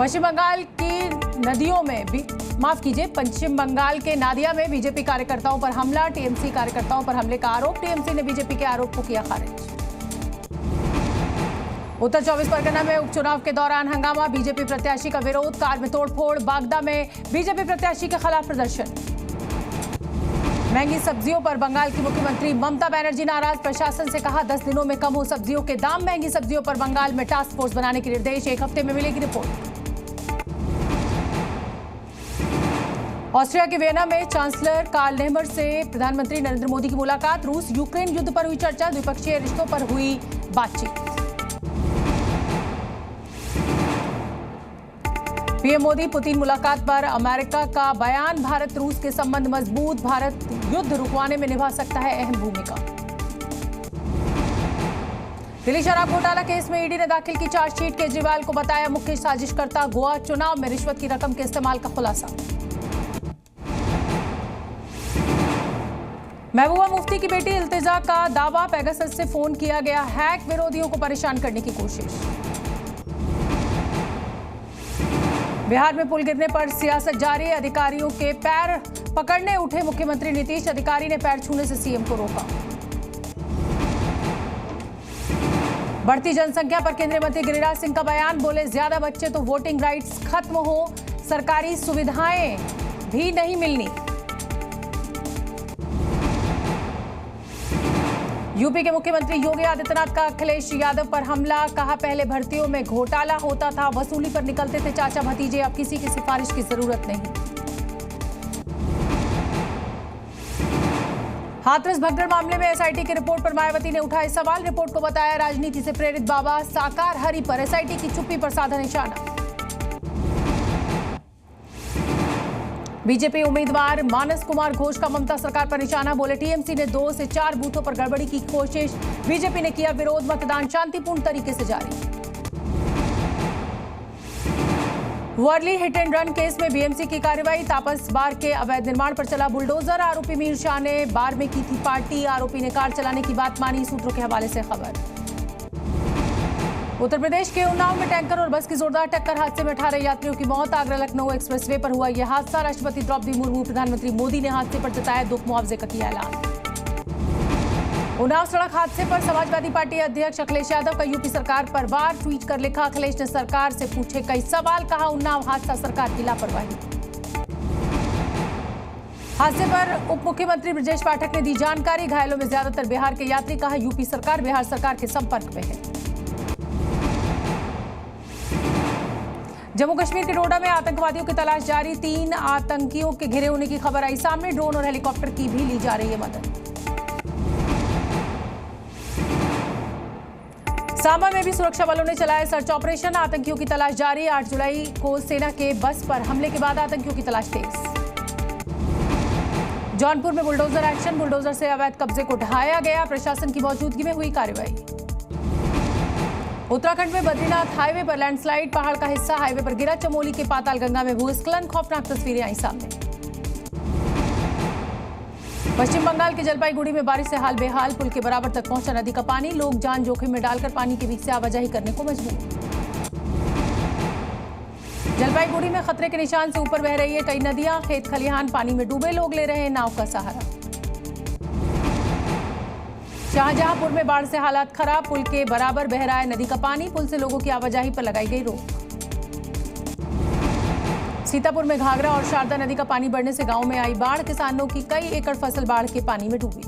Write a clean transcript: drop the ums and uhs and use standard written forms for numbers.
पश्चिम बंगाल की नदियों में पश्चिम बंगाल के नादिया में बीजेपी कार्यकर्ताओं पर हमला, टीएमसी कार्यकर्ताओं पर हमले का आरोप। टीएमसी ने बीजेपी के आरोप को किया खारिज। उत्तर 24 परगना में उपचुनाव के दौरान हंगामा, बीजेपी प्रत्याशी का विरोध, कार में तोड़फोड़। बागदा में बीजेपी प्रत्याशी के खिलाफ प्रदर्शन। महंगी सब्जियों पर बंगाल की मुख्यमंत्री ममता बनर्जी नाराज, प्रशासन से कहा 10 दिनों में कम हो सब्जियों के दाम। महंगी सब्जियों पर बंगाल में टास्क फोर्स बनाने के निर्देश, 1 हफ्ते में मिलेगी रिपोर्ट। ऑस्ट्रिया के वियना में चांसलर कार्ल नेहमर से प्रधानमंत्री नरेंद्र मोदी की मुलाकात। रूस यूक्रेन युद्ध पर हुई चर्चा, द्विपक्षीय रिश्तों पर हुई बातचीत। पीएम मोदी पुतिन मुलाकात पर अमेरिका का बयान, भारत रूस के संबंध मजबूत, भारत युद्ध रुकवाने में निभा सकता है अहम भूमिका। दिल्ली शराब घोटाला केस में ईडी ने दाखिल की चार्जशीट, केजरीवाल को बताया मुख्य साजिशकर्ता। गोवा चुनाव में रिश्वत की रकम के इस्तेमाल का खुलासा। महबूबा मुफ्ती की बेटी इल्तिजा का दावा, पेगासस से फोन किया गया हैक, विरोधियों को परेशान करने की कोशिश। बिहार में पुल गिरने पर सियासत जारी, अधिकारियों के पैर पकड़ने उठे मुख्यमंत्री नीतीश, अधिकारी ने पैर छूने से सीएम को रोका। बढ़ती जनसंख्या पर केंद्रीय मंत्री गिरिराज सिंह का बयान, बोले ज्यादा बच्चे तो वोटिंग राइट्स खत्म हो, सरकारी सुविधाएं भी नहीं मिलनी। यूपी के मुख्यमंत्री योगी आदित्यनाथ का अखिलेश यादव पर हमला, कहा पहले भर्तियों में घोटाला होता था, वसूली पर निकलते थे चाचा भतीजे, अब किसी की सिफारिश की जरूरत नहीं। हाथरस भगदड़ मामले में एसआईटी की रिपोर्ट पर मायावती ने उठाए सवाल, रिपोर्ट को बताया राजनीति से प्रेरित बाबा साकार हरि पर एसआईटी की चुप्पी पर साधा निशाना। बीजेपी उम्मीदवार मानस कुमार घोष का ममता सरकार पर निशाना, बोले टीएमसी ने 2 से 4 बूथों पर गड़बड़ी की कोशिश, बीजेपी ने किया विरोध, मतदान शांतिपूर्ण तरीके से जारी। Worli hit and run case में बीएमसी की कार्रवाई, तापस बार के अवैध निर्माण पर चला बुलडोजर, आरोपी मीर शाह ने बार में की थी पार्टी, आरोपी ने कार चलाने की बात मानी, सूत्रों के हवाले से खबर। उत्तर प्रदेश के उन्नाव में टैंकर और बस की जोरदार टक्कर, हादसे में 18 यात्रियों की मौत, आगरा लखनऊ एक्सप्रेसवे पर हुआ यह हादसा। राष्ट्रपति द्रौपदी मुर्मू, प्रधानमंत्री मोदी ने हादसे पर जताया दुख, मुआवजे का किया ऐलान। उन्नाव सड़क हादसे पर समाजवादी पार्टी अध्यक्ष अखिलेश यादव का यूपी सरकार पर वार, ट्वीट कर लिखा, अखिलेश ने सरकार से पूछे कई सवाल, कहा उन्नाव हादसा सरकार की लापरवाही। हादसे पर उप मुख्यमंत्री ब्रजेश पाठक ने दी जानकारी, घायलों में ज्यादातर बिहार के यात्री, कहा यूपी सरकार बिहार सरकार के संपर्क में है। जम्मू कश्मीर के डोडा में आतंकवादियों की तलाश जारी, 3 आतंकियों के घिरे होने की खबर आई सामने, ड्रोन और हेलीकॉप्टर की भी ली जा रही है मदद। सांबा में भी सुरक्षा बलों ने चलाया सर्च ऑपरेशन, आतंकियों की तलाश जारी, 8 जुलाई को सेना के बस पर हमले के बाद आतंकियों की तलाश तेज। जौनपुर में बुलडोजर एक्शन, बुलडोजर से अवैध कब्जे को ढहाया गया, प्रशासन की मौजूदगी में हुई कार्रवाई। उत्तराखंड में बद्रीनाथ हाईवे पर लैंडस्लाइड, पहाड़ का हिस्सा हाईवे पर गिरा, चमोली के पातालगंगा में भूस्खलन, खौफनाक तस्वीरें आई सामने। पश्चिम बंगाल के जलपाईगुड़ी में बारिश से हाल बेहाल, पुल के बराबर तक पहुंचा नदी का पानी, लोग जान जोखिम में डालकर पानी के बीच से आवाजाही करने को मजबूर। जलपाईगुड़ी में खतरे के निशान से ऊपर बह रही है कई नदियां, खेत खलिहान पानी में डूबे, लोग ले रहे हैं नाव का सहारा। शाहजहांपुर में बाढ़ से हालात खराब, पुल के बराबर बह रहा है नदी का पानी, पुल से लोगों की आवाजाही पर लगाई गई रोक। सीतापुर में घाघरा और शारदा नदी का पानी बढ़ने से गांव में आई बाढ़, किसानों की कई एकड़ फसल बाढ़ के पानी में डूबी।